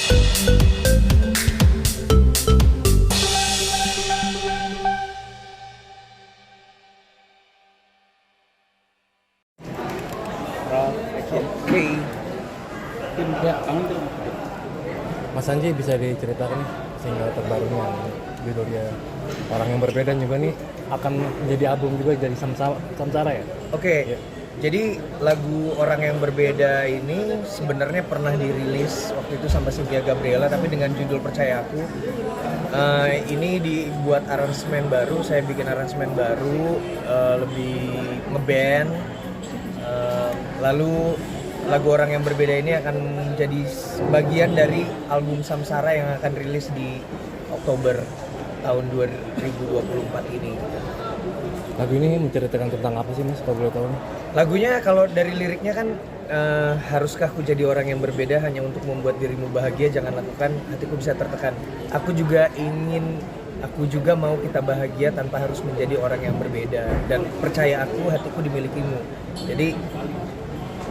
Oke. Ya, Mas Anji bisa diceritakan nih single terbarunya judulnya Orang Yang Berbeda juga nih akan menjadi album juga dari Samsara ya? Oke. Ya. Jadi lagu Orang Yang Berbeda ini sebenarnya pernah dirilis waktu itu sama Cynthia Gabriela tapi dengan judul Percaya Aku. Ini dibuat aransemen baru, saya bikin aransemen baru, lebih ngeband. Lalu lagu Orang Yang Berbeda ini akan menjadi bagian dari album Samsara yang akan rilis di Oktober tahun 2024 ini. Lagu ini menceritakan tentang apa sih Mas, kalau boleh tahu nih? Lagunya kalau dari liriknya kan haruskah ku jadi orang yang berbeda hanya untuk membuat dirimu bahagia, jangan lakukan hatiku bisa tertekan. Aku juga mau kita bahagia tanpa harus menjadi orang yang berbeda, dan percaya aku hatiku dimilikimu. Jadi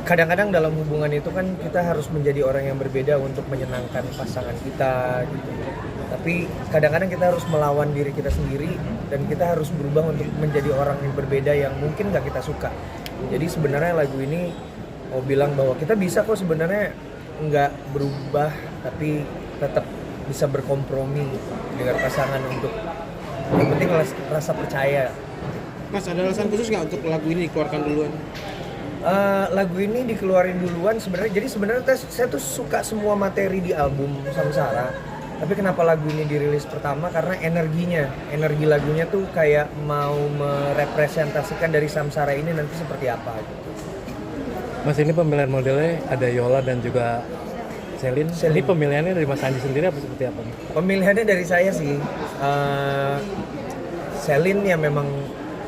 kadang-kadang dalam hubungan itu kan kita harus menjadi orang yang berbeda untuk menyenangkan pasangan kita gitu. Tapi kadang-kadang kita harus melawan diri kita sendiri dan kita harus berubah untuk menjadi orang yang berbeda yang mungkin gak kita suka. Jadi sebenarnya lagu ini mau bilang bahwa kita bisa kok sebenarnya nggak berubah tapi tetap bisa berkompromi dengan pasangan untuk yang penting rasa percaya. Mas, ada alasan khusus nggak untuk lagu ini dikeluarkan duluan? Lagu ini dikeluarin duluan sebenarnya. Jadi sebenarnya saya tuh suka semua materi di album Samsara. Tapi kenapa lagu ini dirilis pertama? Karena energi lagunya tuh kayak mau merepresentasikan dari Samsara ini nanti seperti apa gitu. Mas, ini pemilihan modelnya ada Yola dan juga Selin. Ini pemilihannya dari Mas Anji sendiri apa seperti apa nih? Pemilihannya dari saya sih. Selin ya memang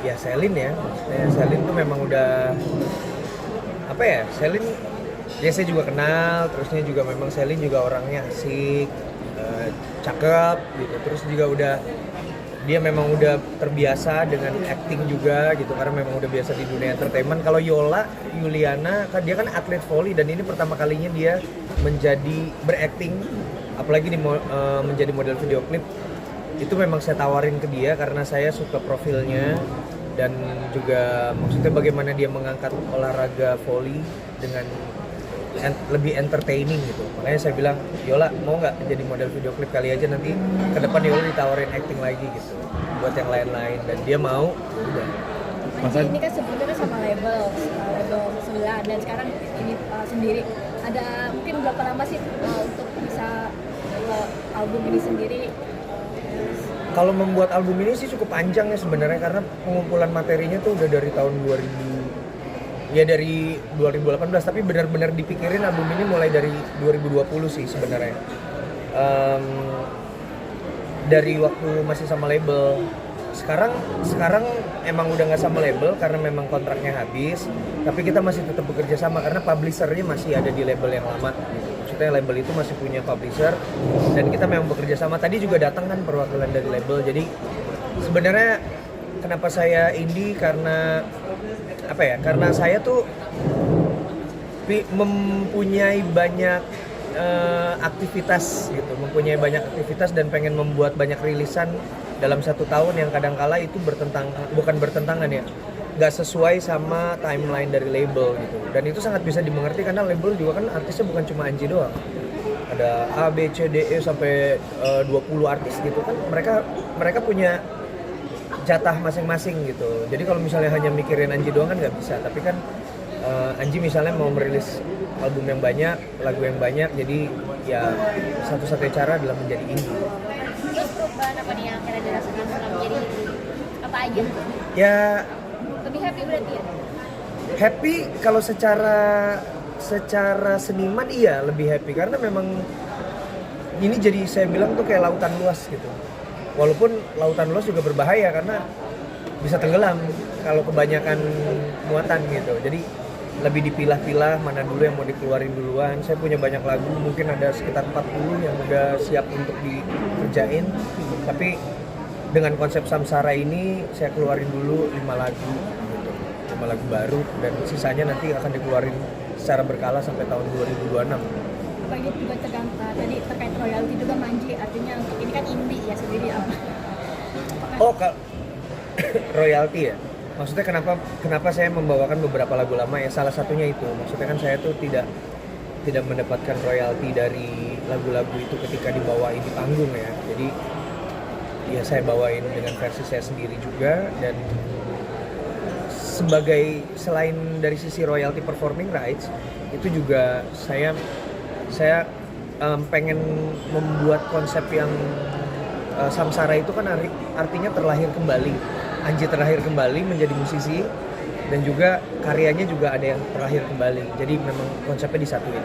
ya Selin ya. Selin tuh memang udah apa ya? Selin ya saya juga kenal, terusnya juga memang Selin juga orangnya asik, cakep gitu. Terus juga dia memang udah terbiasa dengan acting juga gitu karena memang udah biasa di dunia entertainment. Kalau Yola Yuliana kan dia kan atlet volley dan ini pertama kalinya dia menjadi berakting apalagi menjadi model video klip. Itu memang saya tawarin ke dia karena saya suka profilnya dan juga maksudnya bagaimana dia mengangkat olahraga volley dengan lebih entertaining gitu. Makanya saya bilang, Yola mau nggak jadi model video klip kali aja, nanti ke depan Yola ditawarin acting lagi gitu buat yang lain-lain, dan dia mau. Udah. Ini kan sebelumnya kan sama label sebelah dan sekarang ini sendiri. Ada mungkin berapa lama sih untuk bisa album ini sendiri? Kalau membuat album ini sih cukup panjang ya sebenarnya karena pengumpulan materinya tuh udah dari tahun 2018, tapi benar-benar dipikirin album ini mulai dari 2020 sih sebenarnya. Dari waktu masih sama label. Sekarang emang udah nggak sama label karena memang kontraknya habis, tapi kita masih tetap bekerja sama karena publishernya masih ada di label yang lama. Maksudnya label itu masih punya publisher dan kita memang bekerja sama. Tadi juga datang kan perwakilan dari label. Jadi sebenarnya kenapa saya indie karena apa ya? Karena saya tuh mempunyai banyak aktivitas gitu, dan pengen membuat banyak rilisan dalam satu tahun yang kadangkala itu bukan bertentangan ya, nggak sesuai sama timeline dari label gitu. Dan itu sangat bisa dimengerti karena label juga kan artisnya bukan cuma Anji doang, ada A, B, C, D, E sampai 20 artis gitu kan, mereka punya jatah masing-masing gitu. Jadi kalau misalnya hanya mikirin Anji doang kan nggak bisa, tapi kan Anji misalnya mau merilis album yang banyak, lagu yang banyak, jadi ya satu-satunya cara adalah menjadi indie. Terus perubahan apa nih yang akhirnya dirasakan setelah menjadi indie? Apa aja? Ya Lebih happy berarti ya? happy kalau secara seniman iya lebih happy karena memang ini jadi saya bilang tuh kayak lautan luas gitu. Walaupun lautan luas juga berbahaya karena bisa tenggelam kalau kebanyakan muatan gitu. Jadi lebih dipilah-pilah mana dulu yang mau dikeluarin duluan. Saya punya banyak lagu, mungkin ada sekitar 40 yang udah siap untuk dikerjain. Tapi dengan konsep Samsara ini saya keluarin dulu 5 lagu gitu. 5 lagu baru dan sisanya nanti akan dikeluarin secara berkala sampai tahun 2026. Apa ini juga tergantung tadi terkait artinya untuk ini kan indie ya sendiri apa? Oh, royalti ya. Maksudnya kenapa saya membawakan beberapa lagu lama ya, salah satunya itu. Maksudnya kan saya tuh tidak mendapatkan royalti dari lagu-lagu itu ketika dibawain di panggung ya. Jadi ya saya bawain dengan versi saya sendiri juga, dan sebagai selain dari sisi royalty performing rights itu juga saya pengen membuat konsep yang samsara itu kan artinya terlahir kembali. Anji terlahir kembali menjadi musisi, dan juga karyanya juga ada yang terlahir kembali. Jadi memang konsepnya disatuin.